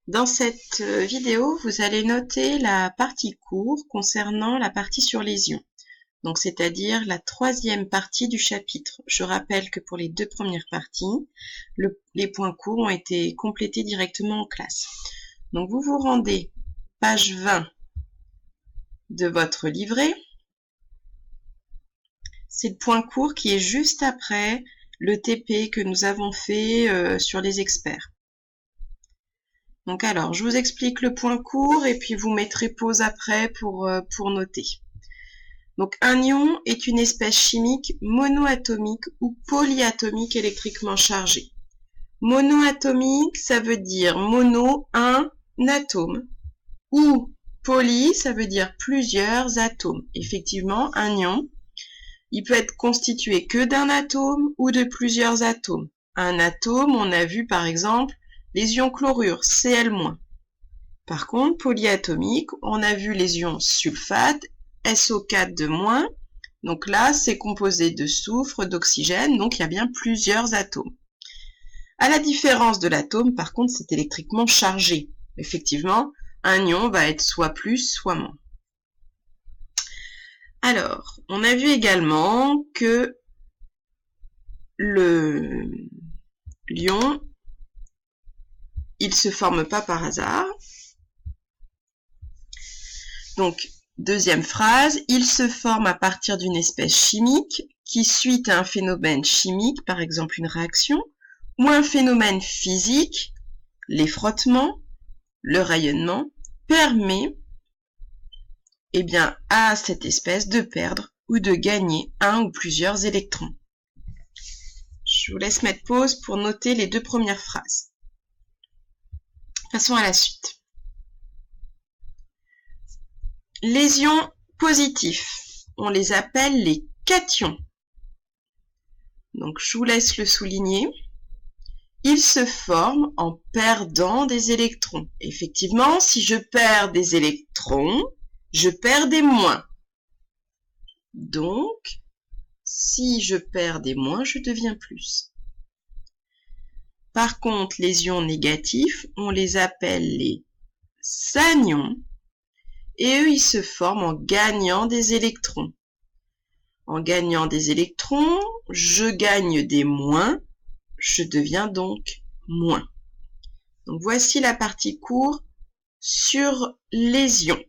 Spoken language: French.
Dans cette vidéo, vous allez noter la partie cours concernant la partie sur les ions. Donc, c'est-à-dire la troisième partie du chapitre. Je rappelle que pour les deux premières parties, les points courts ont été complétés directement en classe. Donc, vous vous rendez page 20 de votre livret. C'est le point court qui est juste après le TP que nous avons fait sur les experts. Donc alors, je vous explique le point court et puis vous mettrez pause après pour noter. Donc un ion est une espèce chimique monoatomique ou polyatomique électriquement chargée. Monoatomique, ça veut dire mono, un atome, ou poly, ça veut dire plusieurs atomes. Effectivement, un ion, il peut être constitué que d'un atome ou de plusieurs atomes. Un atome, on a vu par exemple les ions chlorure, Cl-. Par contre, polyatomique, on a vu les ions sulfate, SO4 de moins. Donc là, c'est composé de soufre, d'oxygène, donc il y a bien plusieurs atomes. À la différence de l'atome, par contre, c'est électriquement chargé. Effectivement, un ion va être soit plus, soit moins. Alors, on a vu également que l'ion, il se forme pas par hasard. Donc, deuxième phrase, il se forme à partir d'une espèce chimique qui, suite à un phénomène chimique, par exemple une réaction, ou un phénomène physique, les frottements, le rayonnement, permet à cette espèce de perdre ou de gagner un ou plusieurs électrons. Je vous laisse mettre pause pour noter les deux premières phrases. Passons à la suite. Les ions positifs, on les appelle les cations. Donc, je vous laisse le souligner. Ils se forment en perdant des électrons. Effectivement, si je perds des électrons, je perds des moins. Donc, si je perds des moins, je deviens plus. Par contre, les ions négatifs, on les appelle les anions. Et eux, ils se forment en gagnant des électrons. En gagnant des électrons, je gagne des moins, je deviens donc moins. Donc voici la partie court sur les ions.